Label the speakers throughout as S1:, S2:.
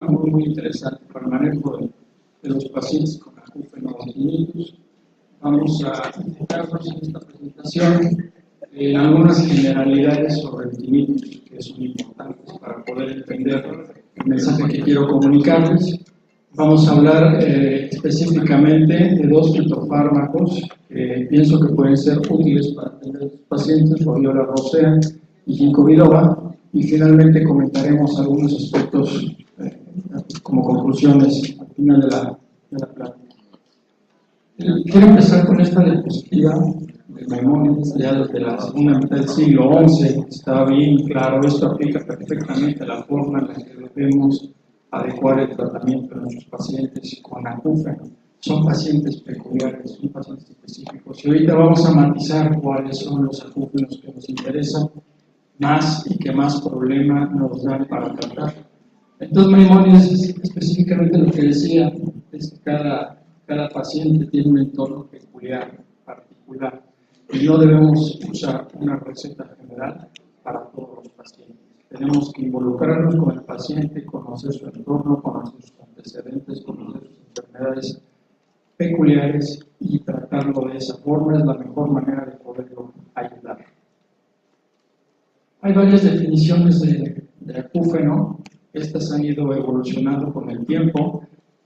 S1: muy interesante para el manejo de los pacientes con acúfeno tinnitus. Vamos a enfocarnos en esta presentación en algunas generalidades sobre el tinnitus que son importantes para poder entender el mensaje que quiero comunicarles. Vamos a hablar específicamente de dos fitofármacos que pienso que pueden ser útiles para atender a los pacientes, Rhodiola rosea y Ginkgo biloba, y finalmente comentaremos algunos aspectos como conclusiones al final de la plática. Quiero empezar con esta diapositiva de Maimónides, ya desde la segunda mitad del siglo XI. Está bien claro, esto aplica perfectamente a la forma en la que debemos adecuar el tratamiento de nuestros pacientes con acúfeno. Son pacientes peculiares, son pacientes específicos. Y ahorita vamos a matizar cuáles son los acúfenos que nos interesan más y que más problema nos dan para tratar. Entonces, Maimónides específicamente lo que decía es que cada paciente tiene un entorno peculiar, particular, y no debemos usar una receta general para todos los pacientes. Tenemos que involucrarnos con el paciente, conocer su entorno, conocer sus antecedentes, conocer sus enfermedades peculiares y tratarlo de esa forma. Es la mejor manera de poderlo ayudar. Hay varias definiciones de acúfeno. Estas han ido evolucionando con el tiempo.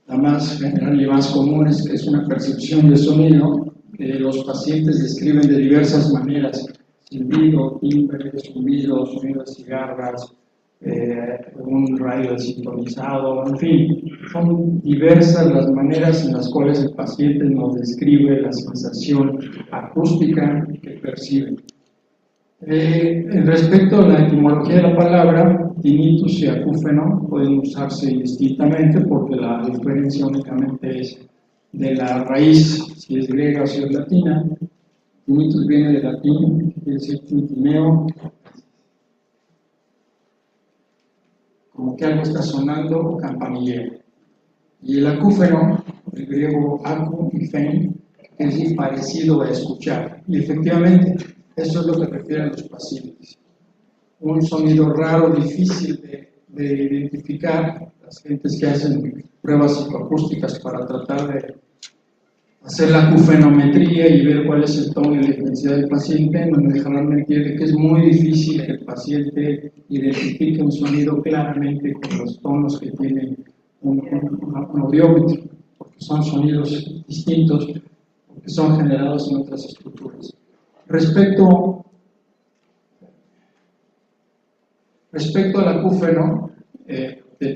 S1: La más general y más común es que es una percepción de sonido que los pacientes describen de diversas maneras: silbido, timbre, zumbido, sonido de cigarras, un radio sintonizado, en fin, son diversas las maneras en las cuales el paciente nos describe la sensación acústica que percibe. Respecto a la etimología de la palabra, tinnitus y acúfeno pueden usarse indistintamente porque la diferencia únicamente es de la raíz, si es griega o si es latina. Tinnitus viene del latín, quiere decir tintineo, como que algo está sonando o campanilleo. Y el acúfeno, el griego acu y fein, es decir, parecido a escuchar. Y efectivamente, eso es lo que refieren los pacientes. Un sonido raro, difícil de identificar. Las gentes que hacen pruebas psicoacústicas para tratar de hacer la acufenometría y ver cuál es el tono y la intensidad del paciente, no me dejarán mentir de que es muy difícil que el paciente identifique un sonido claramente con los tonos que tiene un audiómetro, porque son sonidos distintos, porque son generados en otras estructuras. Respecto al acúfeno,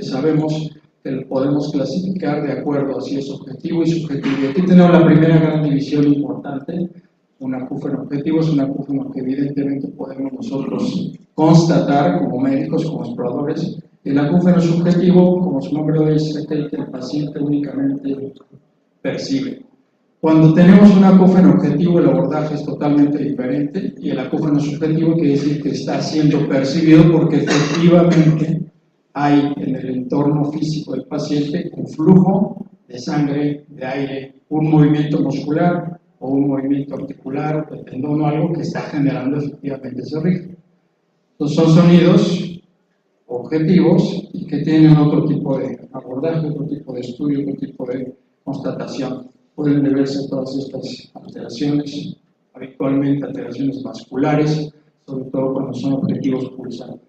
S1: sabemos que lo podemos clasificar de acuerdo a si es objetivo y subjetivo. Y aquí tenemos la primera gran división importante. Un acúfeno objetivo es un acúfeno que evidentemente podemos nosotros constatar como médicos, como exploradores. El acúfeno subjetivo, como su nombre lo dice, es aquel que el paciente únicamente percibe. Cuando tenemos un acúfeno objetivo, el abordaje es totalmente diferente, y el acúfeno subjetivo quiere decir que está siendo percibido porque efectivamente hay en el entorno físico del paciente un flujo de sangre, de aire, un movimiento muscular o un movimiento articular o de tendón o algo que está generando efectivamente ese ritmo. Entonces son sonidos objetivos y que tienen otro tipo de abordaje, otro tipo de estudio, otro tipo de constatación. Pueden deberse a todas estas alteraciones, habitualmente alteraciones vasculares, sobre todo cuando son objetivos pulsantes.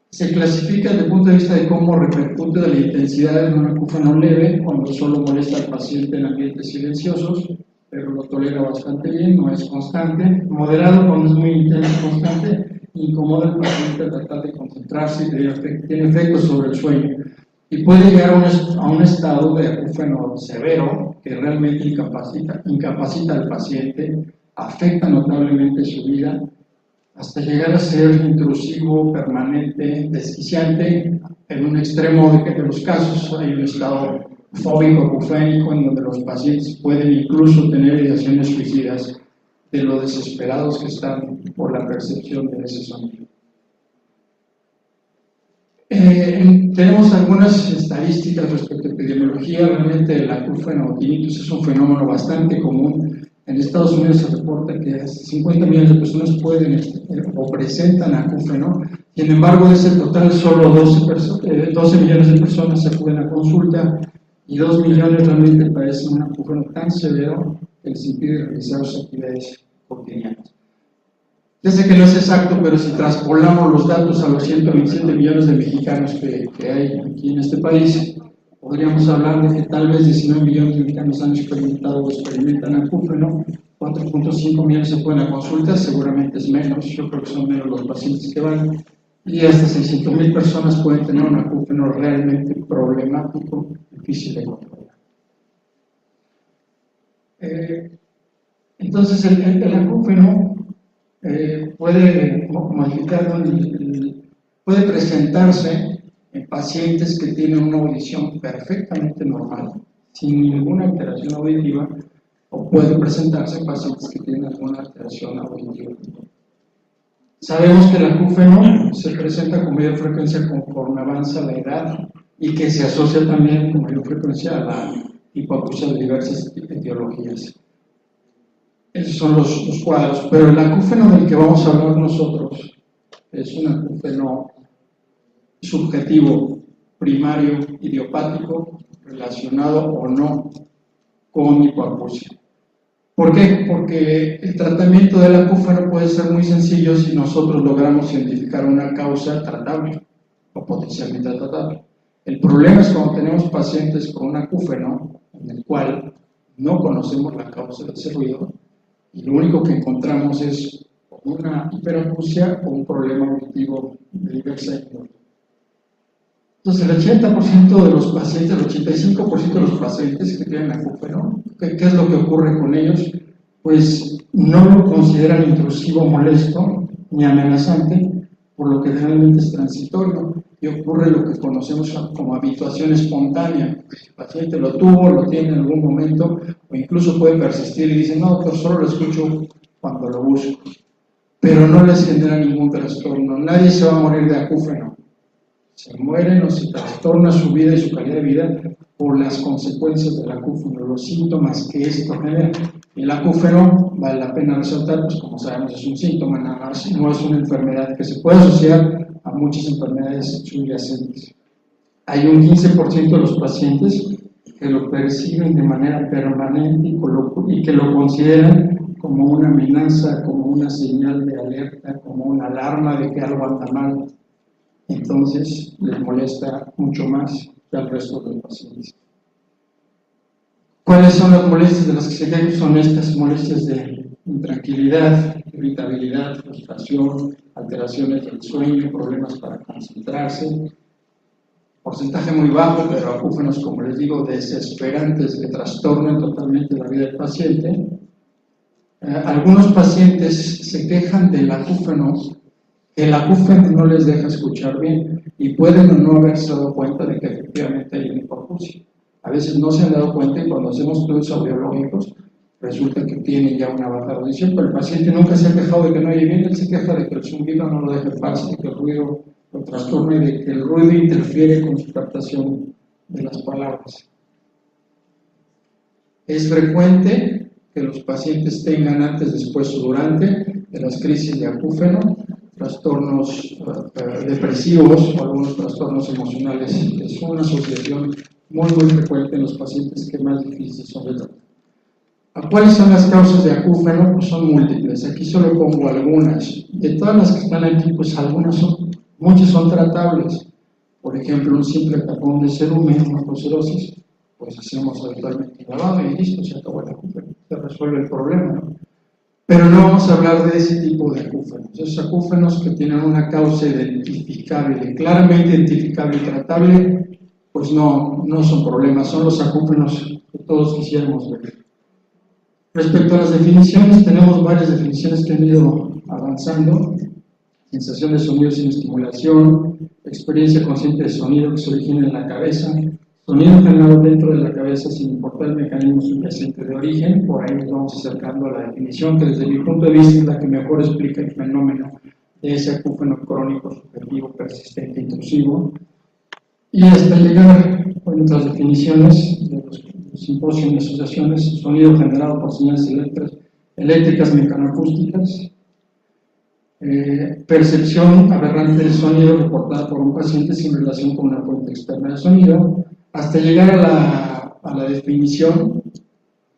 S1: Se clasifica desde el punto de vista de cómo repercute de la intensidad de un acúfeno leve, cuando solo molesta al paciente en ambientes silenciosos, pero lo tolera bastante bien, no es constante. Moderado, cuando es muy intenso, constante, incomoda al paciente al tratar de concentrarse y tiene efectos sobre el sueño. Y puede llegar a un estado de acúfeno severo que realmente incapacita al paciente, afecta notablemente su vida, hasta llegar a ser intrusivo, permanente, desquiciante. En un extremo de los casos hay un estado fóbico acufénico en donde los pacientes pueden incluso tener ideaciones suicidas de lo desesperados que están por la percepción de ese sonido. Tenemos algunas estadísticas respecto a epidemiología. Realmente el acúfeno tinnitus es un fenómeno bastante común En Estados Unidos se reporta que 50 millones de personas pueden o presentan acúfeno. Sin embargo, de ese total, solo 12 millones de personas acuden a consulta y 2 millones realmente padecen un acúfeno tan severo que les impide realizar sus actividades cotidianas. Ya sé que no es exacto, pero si traspolamos los datos a los 127 millones de mexicanos que hay aquí en este país, podríamos hablar de que tal vez 19 millones de mexicanos han experimentado o experimentan acúfeno, 4.5 millones se pueden a consultas, seguramente es menos, yo creo que son menos los pacientes que van, y hasta 600,000 personas pueden tener un acúfeno realmente problemático, difícil de controlar. Entonces, el acúfeno puede modificar, puede presentarse en pacientes que tienen una audición perfectamente normal, sin ninguna alteración auditiva, o puede presentarse en pacientes que tienen alguna alteración auditiva. Sabemos que el acúfeno se presenta con mayor frecuencia conforme avanza la edad y que se asocia también con mayor frecuencia a la hipoacusia de diversas etiologías. Esos son los cuadros, pero el acúfeno del que vamos a hablar nosotros es un acúfeno subjetivo, primario, idiopático, relacionado o no con hipoacusia. ¿Por qué? Porque el tratamiento del acúfeno puede ser muy sencillo si nosotros logramos identificar una causa tratable o potencialmente tratable. El problema es cuando tenemos pacientes con un acúfeno en el cual no conocemos la causa de ese ruido y lo único que encontramos es una hiperacusia o un problema auditivo de diversa índole. Entonces, el 80% de los pacientes, el 85% de los pacientes que tienen acúfeno, ¿qué es lo que ocurre con ellos? Pues no lo consideran intrusivo, molesto ni amenazante, por lo que generalmente es transitorio y ocurre lo que conocemos como habituación espontánea. El paciente lo tuvo, lo tiene en algún momento, o incluso puede persistir y dice, no, pues solo lo escucho cuando lo busco, pero no les genera ningún trastorno. Nadie se va a morir de acúfeno. Se mueren o se trastorna su vida y su calidad de vida por las consecuencias del acúfeno, los síntomas que esto genera. El acúfeno, vale la pena resaltar, pues como sabemos es un síntoma, nada más, no es una enfermedad que se puede asociar a muchas enfermedades subyacentes. Hay un 15% de los pacientes que lo perciben de manera permanente y que lo consideran como una amenaza, como una señal de alerta, como una alarma de que algo anda mal. Entonces les molesta mucho más que al resto de los pacientes. ¿Cuáles son las molestias de las que se quejan? Son estas molestias de intranquilidad, irritabilidad, frustración, alteraciones del sueño, problemas para concentrarse, porcentaje muy bajo, pero acúfenos, como les digo, desesperantes que trastornan totalmente la vida del paciente. Algunos pacientes se quejan del acúfeno, que el acúfeno no les deja escuchar bien y pueden o no haberse dado cuenta de que efectivamente hay una hipoacusia. A veces no se han dado cuenta y cuando hacemos estudios audiológicos resulta que tienen ya una baja audición, pero el paciente nunca se ha quejado de que no oye bien, él se queja de que el zumbido no lo deja en paz, de que el ruido lo trastorna y de que el ruido interfiere con su captación de las palabras. Es frecuente que los pacientes tengan antes, después o durante de las crisis de acúfeno, trastornos depresivos o algunos trastornos emocionales. Es una asociación muy frecuente en los pacientes que más difíciles son de tratar. ¿Cuáles son las causas de acúfeno? Pues son múltiples. Aquí solo pongo algunas. De todas las que están aquí, pues muchas son tratables. Por ejemplo, un simple tapón de cerumen, una procerosis, pues hacemos habitualmente lavado y listo, se acabó el acúfeno, se resuelve el problema, ¿no? Pero no vamos a hablar de ese tipo de acúfenos. Esos acúfenos que tienen una causa identificable, claramente identificable y tratable, pues no son problemas, son los acúfenos que todos quisiéramos ver. Respecto a las definiciones, tenemos varias definiciones que han ido avanzando. Sensación de sonido sin estimulación, experiencia consciente de sonido que se origina en la cabeza, sonido generado dentro de la cabeza sin importar el mecanismo subyacente de origen. Por ahí nos vamos acercando a la definición que desde mi punto de vista es la que mejor explica el fenómeno de ese acúfeno crónico, subjetivo, persistente, intrusivo. Y hasta llegar a otras definiciones de los simposio y asociaciones, sonido generado por señales eléctricas mecanoacústicas, percepción aberrante del sonido reportada por un paciente sin relación con una fuente externa de sonido, hasta llegar a la definición,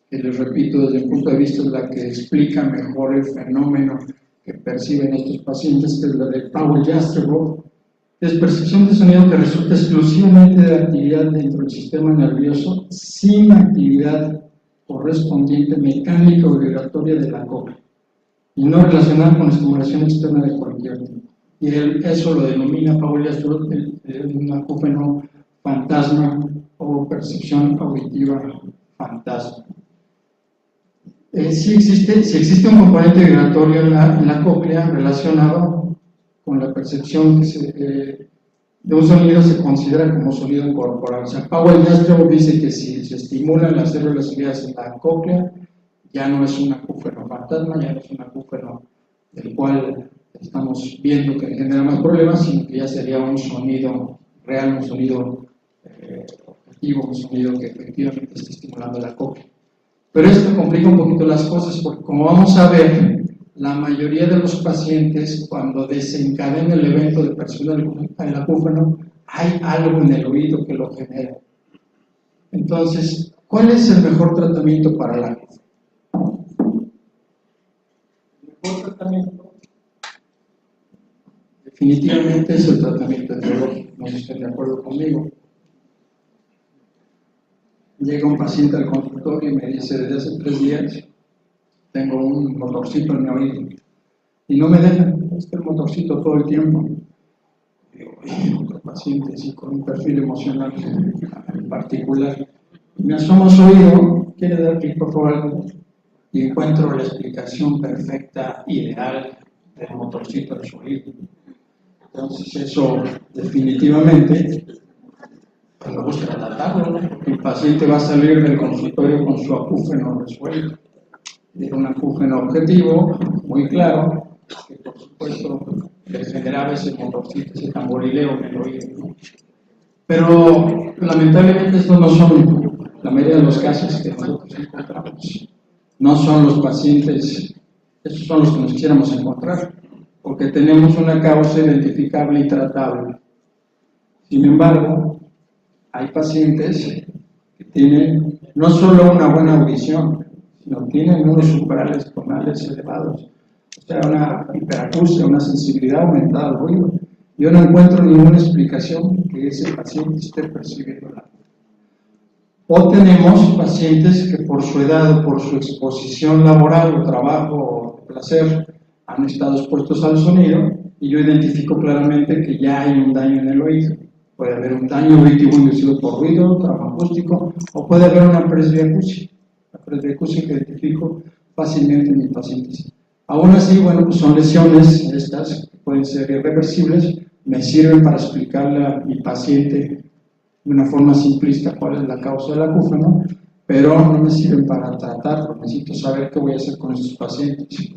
S1: que les repito, desde el punto de vista de la que explica mejor el fenómeno que perciben estos pacientes, que es la de Powell-Jastreboff, es percepción de sonido que resulta exclusivamente de actividad dentro del sistema nervioso sin actividad correspondiente mecánica o vibratoria de la cóclea y no relacionada con estimulación externa de cualquier tipo. Y eso lo denomina Powell-Jastreboff un acúfeno fantasma o percepción auditiva fantasma. Si existe un componente vibratorio en la cóclea relacionado con la percepción de un sonido, se considera como sonido corporal. O sea, Powell-Jastreboff dice que si se estimulan las células ciliares en la cóclea, ya no es un acúfeno fantasma, ya no es un acúfeno del cual estamos viendo que genera más problemas, sino que ya sería un sonido real, un sonido objetivo, un sonido que efectivamente está estimulando la cóclea. Pero esto complica un poquito las cosas, porque como vamos a ver, la mayoría de los pacientes, cuando desencadena el evento de percepción del acúfeno, hay algo en el oído que lo genera. Entonces, ¿cuál es el mejor tratamiento para el acúfeno? El mejor tratamiento definitivamente es el tratamiento etiológico. No sé si están de acuerdo conmigo. Llega un paciente al consultorio y me dice: desde hace 3 días tengo un motorcito en mi oído y no me deja, el motorcito todo el tiempo. Digo, otro paciente sí, con un perfil emocional en particular. Me asomo a su oído, quiere dar clic por favor, y encuentro la explicación perfecta, ideal del motorcito en su oído. Entonces eso definitivamente me gusta tratarlo, porque el paciente va a salir del consultorio con su acúfeno resuelto. Era un acúfeno objetivo, muy claro, que por supuesto le generaba ese motorcito, ese tamborileo en el oído, ¿no? Pero lamentablemente estos no son la mayoría de los casos que nosotros encontramos. No son los pacientes, estos son los que nos quisiéramos encontrar, porque tenemos una causa identificable y tratable. Sin embargo, hay pacientes que tienen no solo una buena audición, sino tienen unos umbrales tonales elevados, o sea, una hiperacusia, una sensibilidad aumentada al ruido. Yo no encuentro ninguna explicación que ese paciente esté percibiendo la. O tenemos pacientes que por su edad o por su exposición laboral o trabajo o placer han estado expuestos al sonido, y yo identifico claramente que ya hay un daño en el oído. Puede haber un daño auditivo inducido por ruido, trauma acústico, o puede haber una presbiacusia. La presbiacusia que identifico fácilmente en mis pacientes. Aún así, bueno, pues son lesiones estas que pueden ser irreversibles, me sirven para explicarle a mi paciente de una forma simplista cuál es la causa del acúfeno, pero no me sirven para tratarlo. Necesito saber qué voy a hacer con estos pacientes.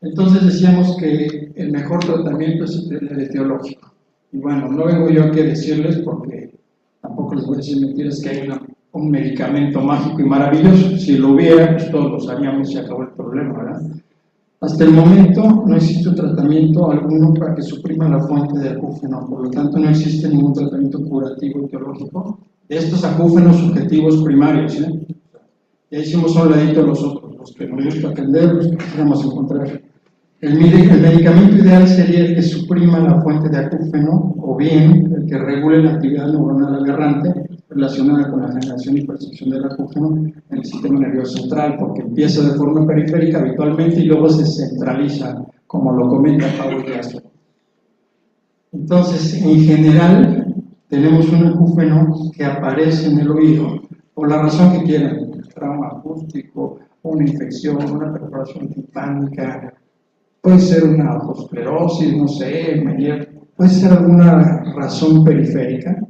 S1: Entonces decíamos que el mejor tratamiento es el etiológico. Y bueno, no vengo yo aquí a decirles, porque tampoco les voy a decir mentiras, que hay un medicamento mágico y maravilloso. Si lo hubiera, pues todos lo usaríamos y se acabó el problema, ¿verdad? Hasta el momento no existe un tratamiento alguno para que suprima la fuente de acúfeno, por lo tanto no existe ningún tratamiento curativo etiológico de estos acúfenos subjetivos primarios, ¿eh? Ya hicimos a un ladito los otros, los que nos gusta atender, los que quisiéramos encontrar. El medicamento ideal sería el que suprima la fuente de acúfeno, o bien el que regule la actividad neuronal aberrante relacionada con la generación y percepción del acúfeno en el sistema nervioso central, porque empieza de forma periférica habitualmente y luego se centraliza, como lo comenta Powell-Jastreboff. Entonces, en general, tenemos un acúfeno que aparece en el oído por la razón que quieran: trauma acústico, una infección, una perforación timpánica, puede ser una otosclerosis, no sé, puede ser alguna razón periférica,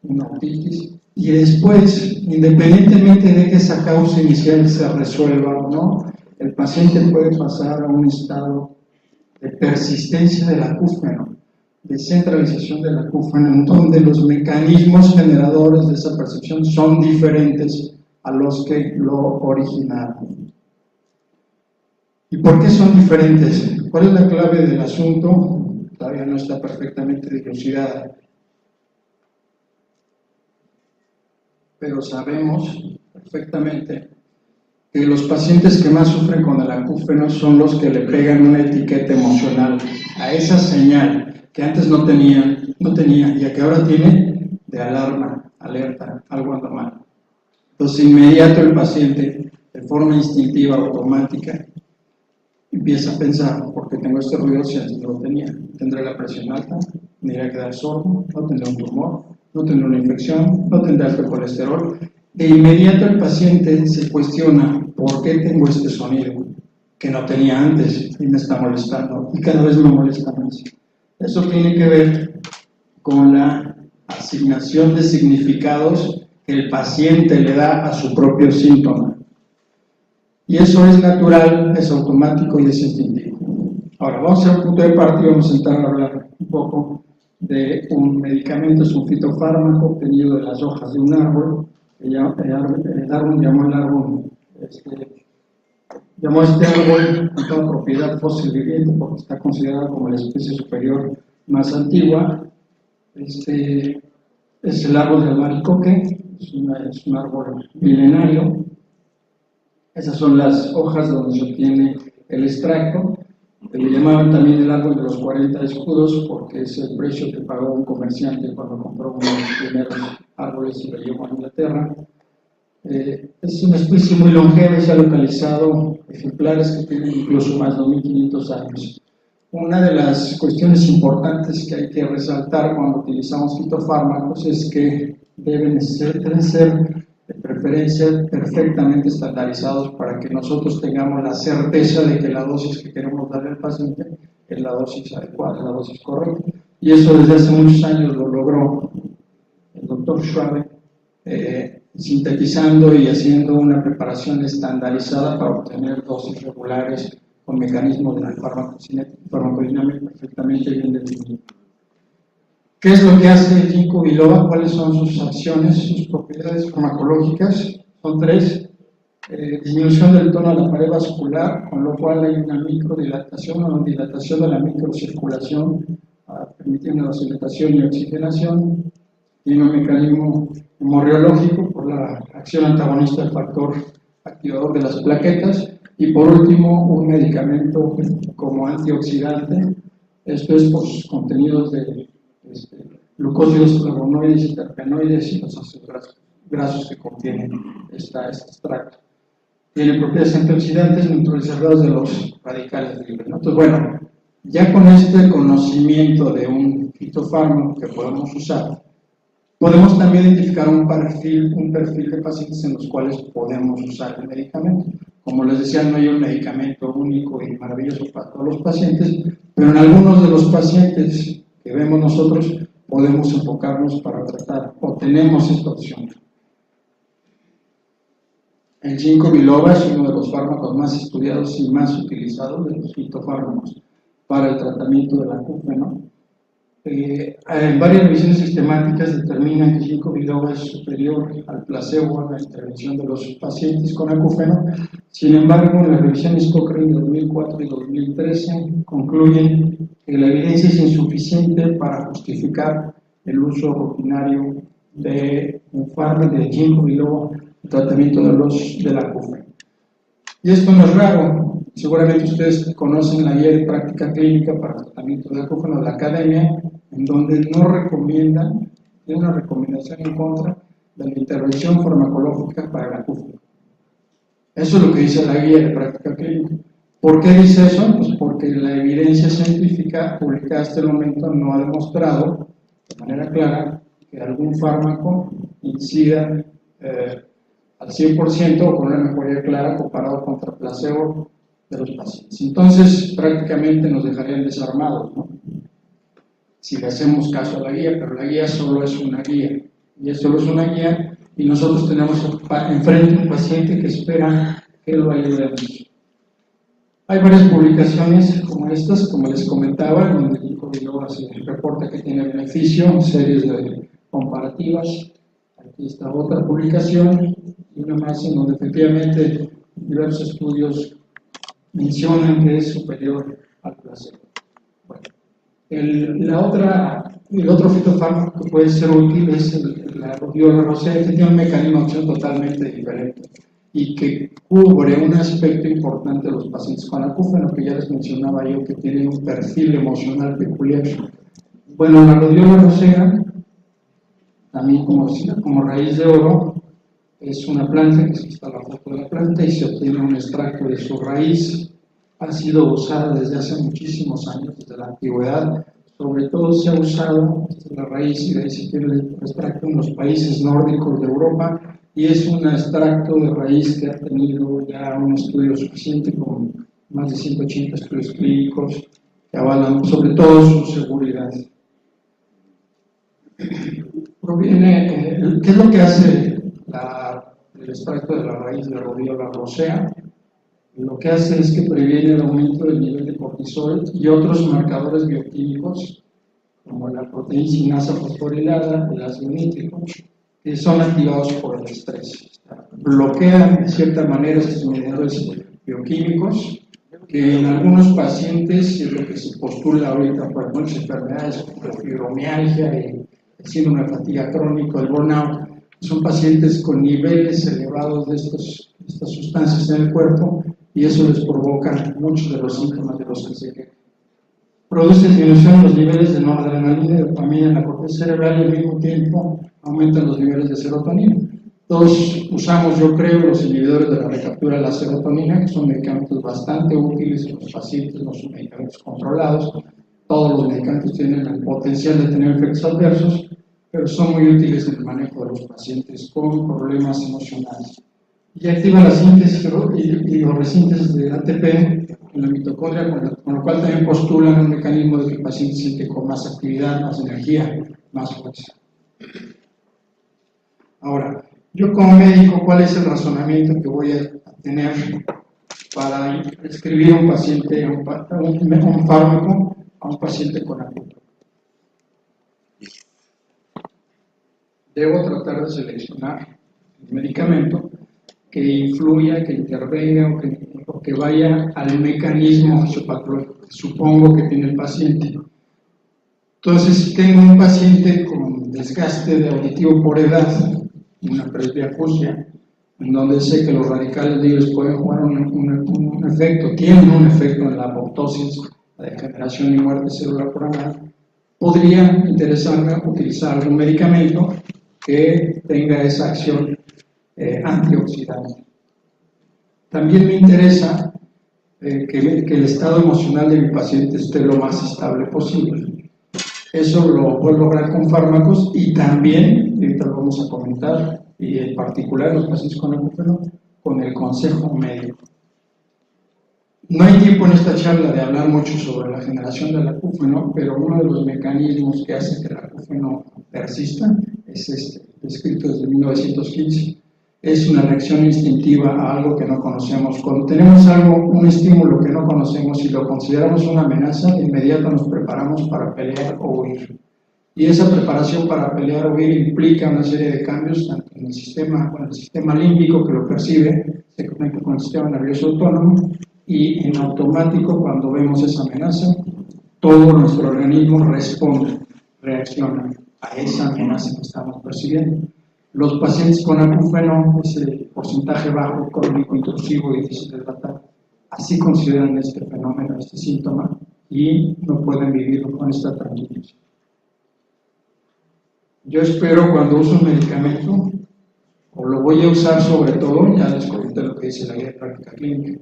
S1: una otitis, y después, independientemente de que esa causa inicial se resuelva o no, el paciente puede pasar a un estado de persistencia del acúfeno, descentralización del acúfeno, en donde los mecanismos generadores de esa percepción son diferentes a los que lo originaron. ¿Y por qué son diferentes? ¿Cuál es la clave del asunto? Todavía no está perfectamente dilucidada. Pero sabemos perfectamente que los pacientes que más sufren con el acúfeno son los que le pegan una etiqueta emocional a esa señal que antes no tenía y que ahora tiene de alarma, alerta, algo anda mal. Entonces, inmediato el paciente, de forma instintiva, automática, empieza a pensar, ¿por qué tengo este ruido si antes no lo tenía? ¿Tendré la presión alta? ¿Me iré a quedar sordo? ¿No tendré un tumor? ¿No tendré una infección? ¿No tendré alto colesterol? De inmediato el paciente se cuestiona, ¿por qué tengo este sonido que no tenía antes y me está molestando? Y cada vez me molesta más. Eso tiene que ver con la asignación de significados que el paciente le da a su propio síntoma. Y eso es natural, es automático y es instintivo. Ahora, vamos a hacer un punto de partida y vamos a intentar hablar un poco de un medicamento, es un fitofármaco obtenido de las hojas de un árbol. Darwin llamó a este árbol con toda propiedad fósil viviente porque está considerado como la especie superior más antigua. Es el árbol del albaricoque, es un árbol milenario. Esas son las hojas donde se obtiene el extracto. Le llamaban también el árbol de los 40 escudos porque es el precio que pagó un comerciante cuando compró uno de los primeros árboles y lo llevó a Inglaterra. Es una especie muy longeva y se ha localizado ejemplares que tienen incluso más de 2500 años. Una de las cuestiones importantes que hay que resaltar cuando utilizamos fitofármacos es que deben ser de preferencia perfectamente estandarizados para que nosotros tengamos la certeza de que la dosis que queremos darle al paciente es la dosis adecuada, la dosis correcta. Y eso desde hace muchos años lo logró el doctor Schwabe, sintetizando y haciendo una preparación estandarizada para obtener dosis regulares con mecanismos de la farmacodinámica perfectamente bien definidos. ¿Qué es lo que hace el ginkgo biloba? ¿Cuáles son sus acciones, sus propiedades farmacológicas? Son tres. Disminución del tono de la pared vascular, con lo cual hay una microdilatación o dilatación de la microcirculación, permitiendo la vasodilatación y oxigenación. Tiene un mecanismo hemorreológico por la acción antagonista del factor activador de las plaquetas. Y por último, un medicamento como antioxidante. Esto es por sus contenidos de glucósidos, flavonoides y terpenoides y los ácidos grasos que contienen este extracto. Tiene propiedades antioxidantes neutralizadoras de los radicales libres, ¿no? Entonces, bueno, ya con este conocimiento de un fitofármaco que podemos usar, podemos también identificar un perfil de pacientes en los cuales podemos usar el medicamento. Como les decía, no hay un medicamento único y maravilloso para todos los pacientes, pero en algunos de los pacientes que vemos nosotros podemos enfocarnos para tratar o tenemos esta opción. El ginkgo biloba es uno de los fármacos más estudiados y más utilizados de los fitofármacos para el tratamiento del acúfeno. Varias revisiones sistemáticas determinan que ginkgo biloba es superior al placebo en la intervención de los pacientes con acúfeno. Sin embargo, en las revisiones Cochrane de 2004 y 2013 concluyen que la evidencia es insuficiente para justificar el uso rutinario de un fármaco de ginkgo biloba en el tratamiento del acúfeno. Y esto no es raro. Seguramente ustedes conocen la guía de práctica clínica para el tratamiento del acúfeno de la academia, en donde no recomiendan, tiene una recomendación en contra de la intervención farmacológica para el acúfeno. Eso es lo que dice la guía de práctica clínica. ¿Por qué dice eso? Pues porque la evidencia científica publicada hasta el momento no ha demostrado de manera clara que algún fármaco incida al 100% o con una mejoría clara comparado contra placebo de los pacientes. Entonces, prácticamente nos dejarían desarmados, ¿no? Si le hacemos caso a la guía, pero la guía solo es una guía. Y solo es una guía y nosotros tenemos enfrente un paciente que espera que lo ayudemos. Hay varias publicaciones como estas, como les comentaba, donde Ginkgo biloba se reporta que tiene beneficio, series de comparativas. Aquí está otra publicación y una más en donde efectivamente diversos estudios mencionan que es superior al placebo. Bueno, el otro fitofármaco que puede ser útil es la rodiola rosea, que tiene un mecanismo de acción totalmente diferente y que cubre un aspecto importante de los pacientes con acúfeno, que ya les mencionaba yo, que tienen un perfil emocional peculiar. Bueno, la rodiola rosea, también como raíz de oro, es una planta, que está la foto de la planta, y se obtiene un extracto de su raíz. Ha sido usada desde hace muchísimos años, desde la antigüedad. Sobre todo se ha usado la raíz, y de ahí se tiene el extracto en los países nórdicos de Europa, y es un extracto de raíz que ha tenido ya un estudio suficiente con más de 180 estudios clínicos que avalan sobre todo su seguridad. ¿Qué es lo que hace el extracto de la raíz de rodiola rosea? Lo que hace es que previene el aumento del nivel de cortisol y otros marcadores bioquímicos, como la proteína sinasa fosforilada, el ácido nítrico, que son activados por el estrés. Bloquean de cierta manera estos mediadores bioquímicos, que en algunos pacientes es lo que se postula ahorita por muchas enfermedades como la fibromialgia y el síndrome de fatiga crónico, el burnout. Son pacientes con niveles elevados de estas sustancias en el cuerpo, y eso les provoca muchos de los síntomas de los que se quejan. Produce disminución de los niveles de noradrenalina y dopamina en la corteza cerebral, y al mismo tiempo aumentan los niveles de serotonina. Todos usamos, yo creo, los inhibidores de la recaptura de la serotonina, que son medicamentos bastante útiles en los pacientes, no son medicamentos controlados. Todos los medicamentos tienen el potencial de tener efectos adversos, pero son muy útiles en el manejo de los pacientes con problemas emocionales. Y activa la síntesis y la resíntesis de ATP en la mitocondria, con lo cual también postulan un mecanismo de que el paciente siente con más actividad, más energía, más fuerza. Ahora, yo como médico, ¿cuál es el razonamiento que voy a tener para escribir un paciente, un fármaco a un paciente con acúfeno? Debo tratar de seleccionar el medicamento que influya, que intervenga o que vaya al mecanismo fisiopatológico que supongo que tiene el paciente. Entonces, si tengo un paciente con desgaste de auditivo por edad, una presbiacusia, en donde sé que los radicales libres pueden jugar un efecto, tienen un efecto en la apoptosis, la degeneración y muerte celular coronal, podría interesarme utilizar algún medicamento que tenga esa acción antioxidante. También me interesa que el estado emocional de mi paciente esté lo más estable posible. Eso lo puedo lograr con fármacos, y también, ahorita lo vamos a comentar, y en particular en los pacientes con acúfeno, con el consejo médico. No hay tiempo en esta charla de hablar mucho sobre la generación del acúfeno, pero uno de los mecanismos que hace que el acúfeno persista es descrito desde 1915. Es una reacción instintiva a algo que no conocemos. Cuando tenemos un estímulo que no conocemos y lo consideramos una amenaza, de inmediato nos preparamos para pelear o huir. Y esa preparación para pelear o huir implica una serie de cambios, tanto en el sistema límbico, que lo percibe, se conecta con el sistema nervioso autónomo, y en automático, cuando vemos esa amenaza, todo nuestro organismo responde, reacciona a esa amenaza que estamos percibiendo. Los pacientes con acúfeno, ese porcentaje bajo, crónico, intrusivo y difícil de tratar, así consideran este fenómeno, este síntoma, y no pueden vivirlo con esta tranquilidad. Yo espero, cuando uso un medicamento, o lo voy a usar sobre todo, ya les comenté lo que dice la guía de práctica clínica,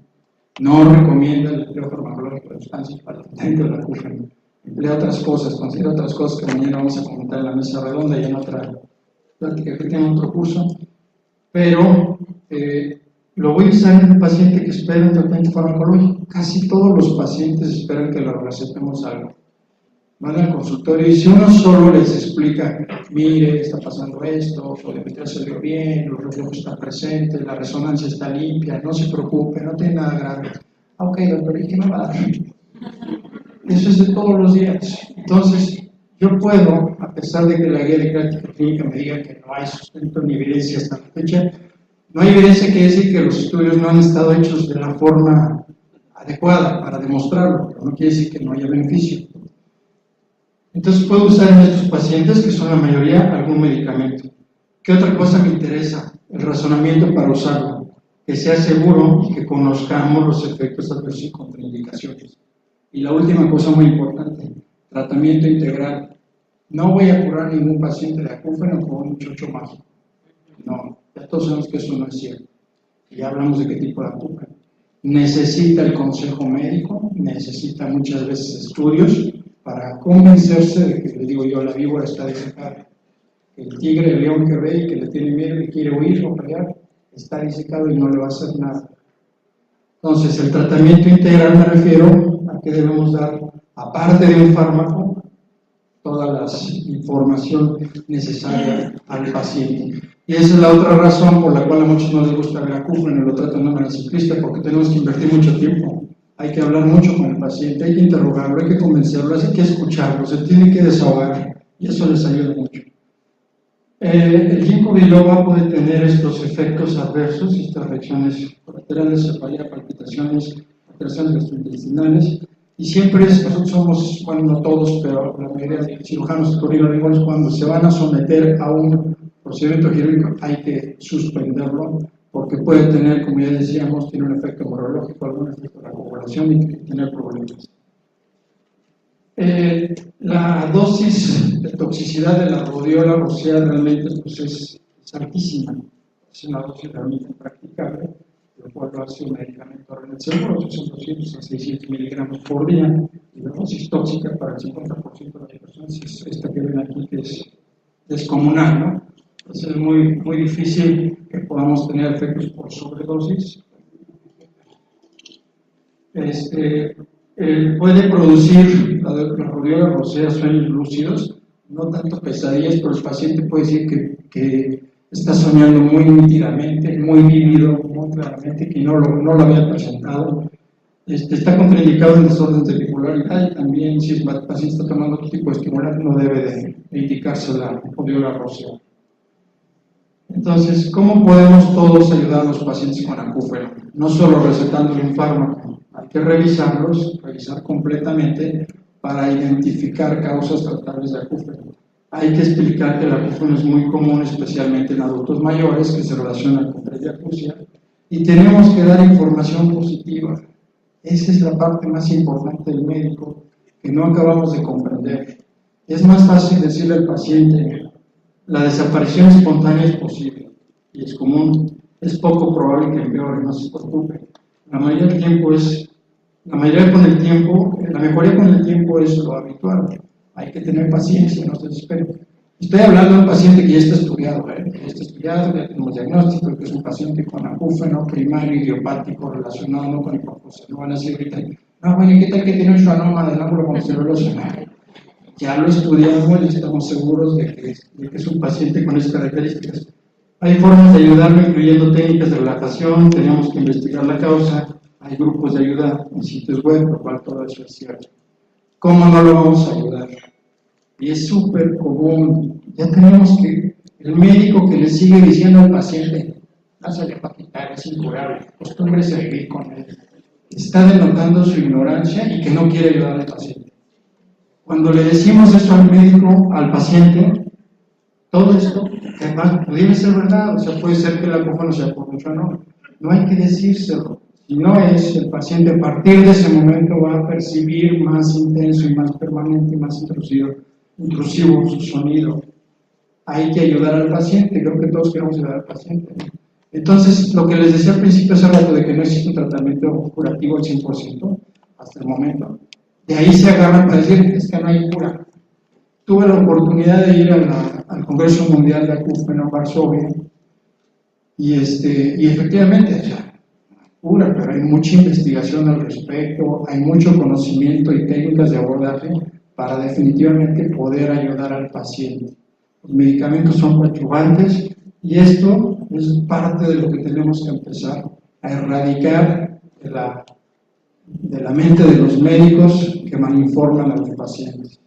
S1: no recomienda el empleo farmacológico de sustancias para el tratamiento del acúfeno. Emplea otras cosas, considera otras cosas que mañana vamos a comentar en la mesa redonda y en otra plática que tiene otro curso, pero lo voy a usar en un paciente que espera un tratamiento farmacológico. Casi todos los pacientes esperan que le recetemos algo. Van al consultorio y si uno solo les explica, mire, está pasando esto, su endometrio salió bien, los reflejos están presentes, la resonancia está limpia, no se preocupe, no tiene nada grave, Ok, doctor, ¿y qué me va a dar? Eso es de todos los días. Entonces, yo puedo, a pesar de que la guía de práctica clínica me diga que no hay sustento ni evidencia hasta la fecha, no hay evidencia que decir que los estudios no han estado hechos de la forma adecuada para demostrarlo, pero no quiere decir que no haya beneficio. Entonces puedo usar en estos pacientes, que son la mayoría, algún medicamento. ¿Qué otra cosa me interesa? El razonamiento para usarlo, que sea seguro y que conozcamos los efectos adversos y contraindicaciones. Y la última cosa muy importante, tratamiento integral. No voy a curar ningún paciente de acúfeno con un chocho mágico. No, ya todos sabemos que eso no es cierto. Ya hablamos de qué tipo de acúfeno. Necesita el consejo médico, necesita muchas veces estudios para convencerse de que, le digo yo, la víbora está disecada. El tigre, el león que ve y que le tiene miedo y quiere huir o pelear, está disecado y no le va a hacer nada. Entonces, el tratamiento integral me refiero a que debemos dar, aparte de un fármaco, toda la información necesaria al paciente. Y esa es la otra razón por la cual a muchos no les gusta ver acúfeno y lo tratan de manera simplista, porque tenemos que invertir mucho tiempo. Hay que hablar mucho con el paciente, hay que interrogarlo, hay que convencerlo, hay que escucharlo, se tiene que desahogar y eso les ayuda mucho. El ginkgo biloba puede tener estos efectos adversos, estas reacciones colaterales, cefalea, palpitaciones, alteraciones gastrointestinales, y siempre nosotros somos, bueno, no todos, pero la mayoría de cirujanos otorrinolaringólogos, cuando se van a someter a un procedimiento quirúrgico hay que suspenderlo, porque puede tener, como ya decíamos, tiene un efecto neurológico, algún efecto de la coagulación y tener problemas. La dosis de toxicidad de la rhodiola rosea realmente pues es altísima, es una dosis realmente practicable, lo cual lo hace un medicamento renal seguro, son 200 a 600 miligramos por día, y la dosis tóxica para el 50% de las personas es esta que ven aquí, que es descomunal, ¿no? Entonces es muy difícil que podamos tener efectos por sobredosis. Puede producir la rhodiola rosea sueños lúcidos, no tanto pesadillas, pero el paciente puede decir que está soñando muy nítidamente, muy vívido, muy claramente, que no lo había presentado. Está contraindicado en desórdenes de bipolaridad y también si el paciente está tomando otro tipo de estimulante no debe de indicarse la rhodiola rosea. Entonces, ¿cómo podemos todos ayudar a los pacientes con acúfeno? No solo recetándole un fármaco, hay que revisarlos, revisar completamente para identificar causas tratables de acúfeno. Hay que explicar que el acúfeno es muy común, especialmente en adultos mayores, que se relaciona con presbiacusia, y tenemos que dar información positiva. Esa es la parte más importante del médico, que no acabamos de comprender. Es más fácil decirle al paciente, la desaparición espontánea es posible y es común, es poco probable que empeore, no se preocupe. La mayoría con el tiempo, la mejoría con el tiempo es lo habitual. Hay que tener paciencia, no se desespere. Estoy hablando de un paciente que ya está estudiado, ya tenemos diagnóstico, que es un paciente con acúfeno primario idiopático relacionado no con hipoxia. No van a decir ahorita, no, bueno, ¿qué tal que tiene un schwannoma del ángulo glomeruloso? Ya lo estudiamos y estamos seguros de que es un paciente con esas características. Hay formas de ayudarlo, incluyendo técnicas de relajación, tenemos que investigar la causa, hay grupos de ayuda en sitios web, lo cual todo eso es cierto. ¿Cómo no lo vamos a ayudar? Y es súper común, ya tenemos que, el médico que le sigue diciendo al paciente, lázale para quitar, es incurable, acostúmbrese a vivir con él. Está denotando su ignorancia y que no quiere ayudar al paciente. Cuando le decimos eso al médico, al paciente, todo esto, que además pudiera ser verdad, o sea, puede ser que el acúfeno sea por mucho no. No hay que decírselo. Si no es, el paciente a partir de ese momento va a percibir más intenso y más permanente y más intrusivo su sonido. Hay que ayudar al paciente, creo que todos queremos ayudar al paciente. Entonces, lo que les decía al principio hace rato de que no existe un tratamiento curativo al 100% hasta el momento. De ahí se agarran para decir, es que no hay cura. Tuve la oportunidad de ir al Congreso Mundial de Acúfeno en Varsovia y efectivamente, o sea, cura, pero hay mucha investigación al respecto, hay mucho conocimiento y técnicas de abordaje para definitivamente poder ayudar al paciente. Los medicamentos son coadyuvantes y esto es parte de lo que tenemos que empezar a erradicar de la mente de los médicos que malinforman a los pacientes.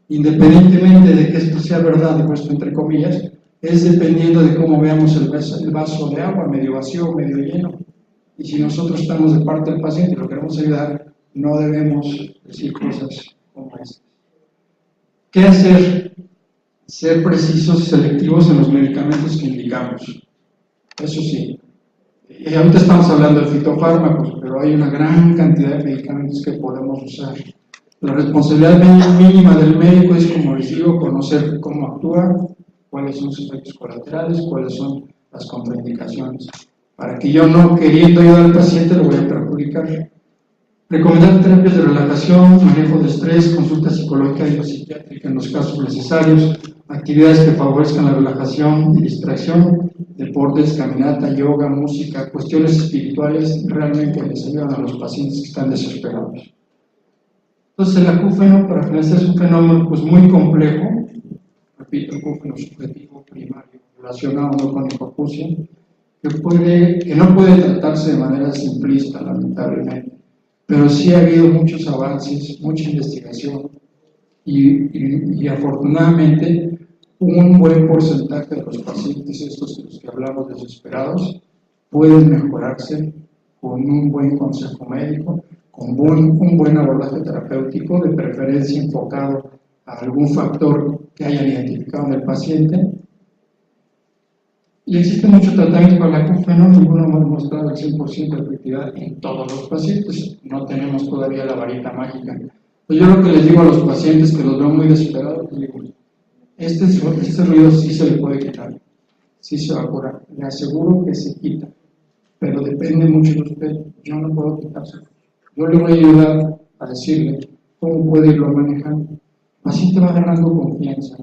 S1: Independientemente de que esto sea verdad, puesto entre comillas, es dependiendo de cómo veamos el vaso de agua, medio vacío o medio lleno. Y si nosotros estamos de parte del paciente y lo queremos ayudar, no debemos decir cosas como estas. ¿Qué hacer? Ser precisos y selectivos en los medicamentos que indicamos. Eso sí. Y ahorita estamos hablando de fitofármacos, pero hay una gran cantidad de medicamentos que podemos usar. La responsabilidad mínima del médico es, como les digo, conocer cómo actúa, cuáles son sus efectos colaterales, cuáles son las contraindicaciones, para que yo, no queriendo ayudar al paciente, lo voy a perjudicar. Recomendar terapias de relajación, manejo de estrés, consulta psicológica y psiquiátrica en los casos necesarios, actividades que favorezcan la relajación y distracción, deportes, caminata, yoga, música, cuestiones espirituales realmente les ayudan a los pacientes que están desesperados. Entonces, el acúfeno, para finalizar, es un fenómeno pues, muy complejo. Repito, acúfeno subjetivo primario relacionado no con hipoacusia, que no puede tratarse de manera simplista, lamentablemente, pero sí ha habido muchos avances, mucha investigación y afortunadamente un buen porcentaje de los pacientes estos de los que hablamos desesperados pueden mejorarse con un buen consejo médico, con un buen abordaje terapéutico, de preferencia enfocado a algún factor que hayan identificado en el paciente. Y existe mucho tratamiento para el acúfeno, ninguno hemos demostrado el 100% de efectividad en todos los pacientes, no tenemos todavía la varita mágica. Pues yo lo que les digo a los pacientes que los veo muy desesperados, les digo, este ruido sí se le puede quitar, sí se va a curar, le aseguro que se quita, pero depende mucho de usted, yo no puedo quitárselo. Yo le voy a ayudar a decirle cómo puede irlo manejando. El paciente va agarrando confianza.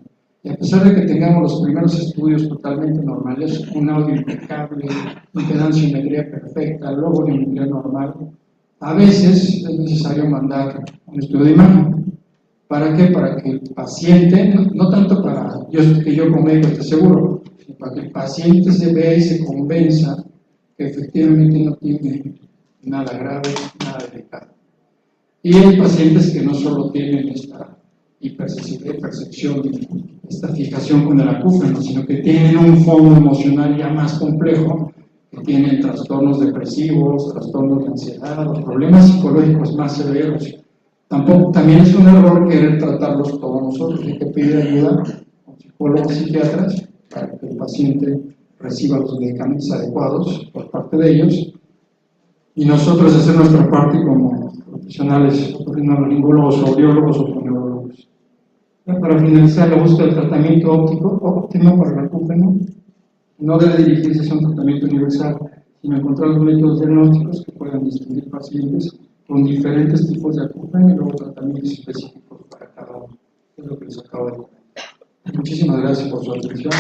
S1: Y a pesar de que tengamos los primeros estudios totalmente normales, un audio impecable, impedanciometría perfecta, logometría normal, a veces es necesario mandar un estudio de imagen. ¿Para qué? Para que el paciente, no tanto para que yo como médico esté seguro, sino para que el paciente se vea y se convenza que efectivamente no tiene nada grave, nada delicado. Y hay pacientes que no solo tienen esta hipersensibilidad, percepción, esta fijación con el acúfeno, sino que tienen un fondo emocional ya más complejo, que tienen trastornos depresivos, trastornos de ansiedad, los problemas psicológicos más severos. También es un error querer tratarlos todos nosotros, hay que pedir ayuda a psicólogos y psiquiatras para que el paciente reciba los medicamentos adecuados por parte de ellos, y nosotros hacer nuestra parte como profesionales, otorrinolaringólogos, audiólogos o fonoaudiólogos. Para finalizar, la búsqueda del tratamiento óptimo para el acúfeno no debe dirigirse hacia un tratamiento universal, sino encontrar los métodos diagnósticos que puedan distinguir pacientes con diferentes tipos de acúfeno y luego tratamientos específicos para cada uno. Es lo que les acabo de comentar. Muchísimas gracias por su atención.